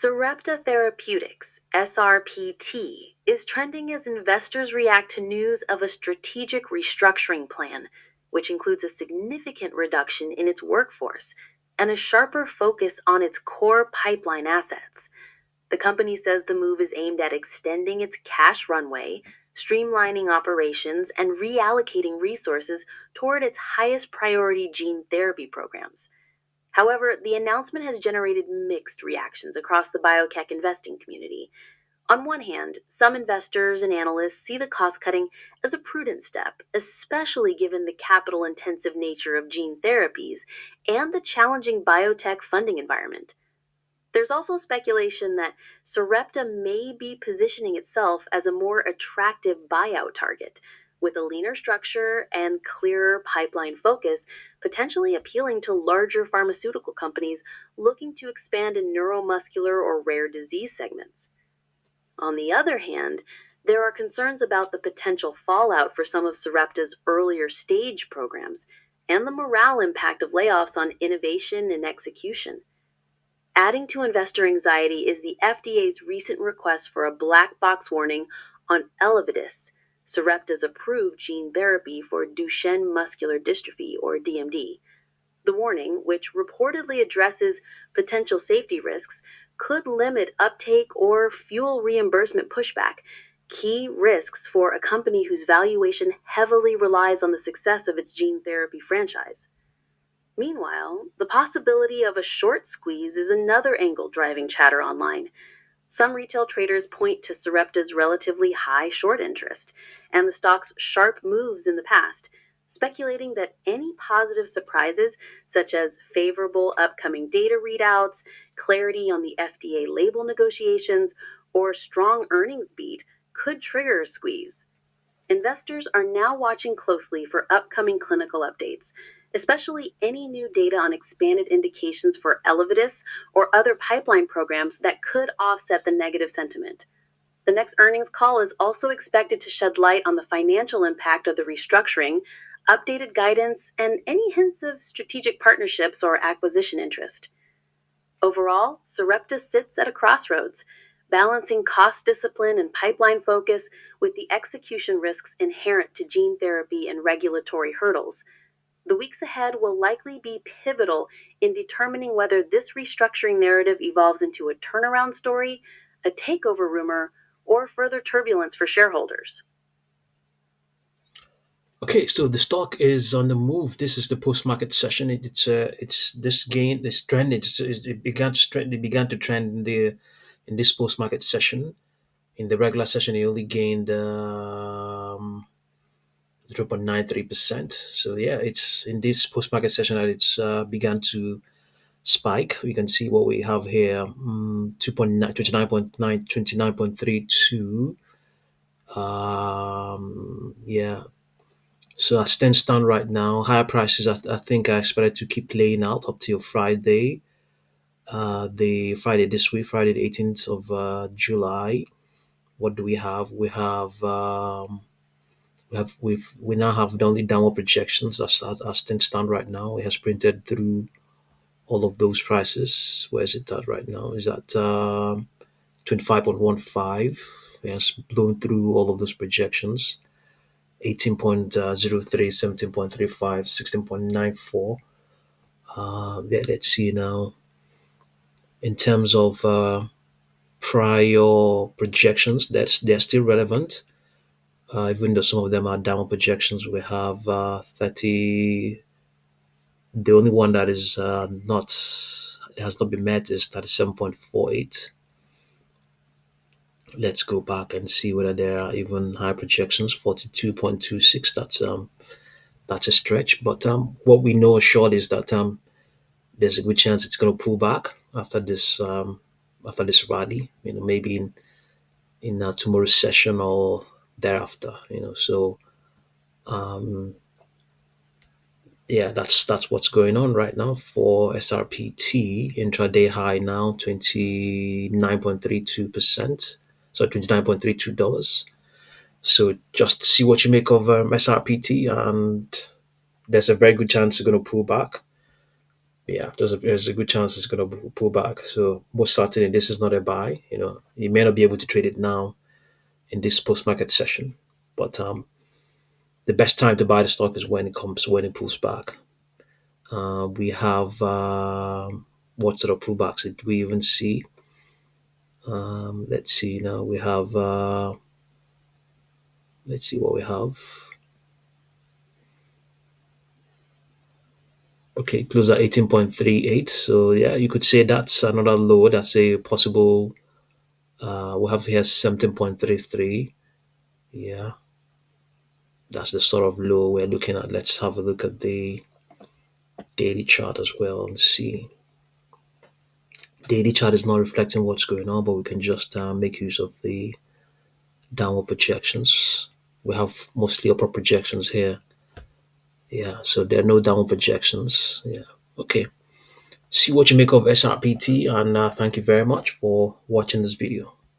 Sarepta Therapeutics, SRPT, is trending as investors react to news of a strategic restructuring plan, which includes a significant reduction in its workforce and a sharper focus on its core pipeline assets. The company says the move is aimed at extending its cash runway, streamlining operations, and reallocating resources toward its highest priority gene therapy programs. However, the announcement has generated mixed reactions across the biotech investing community. On one hand, some investors and analysts see the cost cutting as a prudent step, especially given the capital intensive nature of gene therapies and the challenging biotech funding environment. There's also speculation that Sarepta may be positioning itself as a more attractive buyout target, with a leaner structure and clearer pipeline focus, potentially appealing to larger pharmaceutical companies looking to expand in neuromuscular or rare disease segments. On the other hand, there are concerns about the potential fallout for some of Sarepta's earlier stage programs and the morale impact of layoffs on innovation and execution. Adding to investor anxiety is the FDA's recent request for a black box warning on Elevidys, Sarepta's approved gene therapy for Duchenne muscular dystrophy, or DMD. The warning, which reportedly addresses potential safety risks, could limit uptake or fuel reimbursement pushback, key risks for a company whose valuation heavily relies on the success of its gene therapy franchise. Meanwhile, the possibility of a short squeeze is another angle driving chatter online. Some retail traders point to Sarepta's relatively high short interest and the stock's sharp moves in the past, speculating that any positive surprises, such as favorable upcoming data readouts, clarity on the FDA label negotiations, or strong earnings beat, could trigger a squeeze. Investors are now watching closely for upcoming clinical updates, especially any new data on expanded indications for Elevidys or other pipeline programs that could offset the negative sentiment. The next earnings call is also expected to shed light on the financial impact of the restructuring, updated guidance, and any hints of strategic partnerships or acquisition interest. Overall, Sarepta sits at a crossroads, balancing cost discipline and pipeline focus with the execution risks inherent to gene therapy and regulatory hurdles. The weeks ahead will likely be pivotal in determining whether this restructuring narrative evolves into a turnaround story, a takeover rumor, or further turbulence for shareholders. Okay, so the stock is on the move. This is the post-market session. It's this gain, this trend. It began to trend. It began to trend in this post-market session. In the regular session, it only gained 0.93%. So yeah, it's in this post-market session that it's began to spike. We can see what we have here: 2.9, 29.9, 29.32. Yeah. So as things stand right now, higher prices I think are expected to keep playing out up till Friday. The Friday this week, Friday the 18th of July. What do we have? We now have the only downward projections as things stand right now. It has printed through all of those prices. Where is it at right now? Is that 25.15? It has blown through all of those projections. 18.03, 17.35, 16.94. Yeah, let's see now. In terms of prior projections, they're still relevant. Even though some of them are down projections, we have 30. The only one that is not that has not been met is 37.48. Let's go back and see whether there are even high projections. 42.26. That's a stretch, but what we know assured is that there's a good chance it's going to pull back after this rally. Maybe in tomorrow's session or thereafter. So yeah, that's what's going on right now for SRPT. Intraday high now 29.32%. So $29.32. So just see what you make of SRPT, and there's a very good chance it's going to pull back Yeah, there's a good chance it's going to pull back. So most certainly, this is not a buy. You may not be able to trade it now in this post market session, but the best time to buy the stock is when it pulls back. We have what sort of pullbacks did we even see? Let's see now. We have let's see what we have. Okay, close at 18.38. So yeah, you could say that's another low. That's a possible. We have here 17.33. Yeah, that's the sort of low we're looking at. Let's have a look at the daily chart as well and see. Daily chart is not reflecting what's going on, but we can just make use of the downward projections. We have mostly upper projections here. Yeah, so there are no downward projections. Yeah, okay. See what you make of SRPT, and thank you very much for watching this video.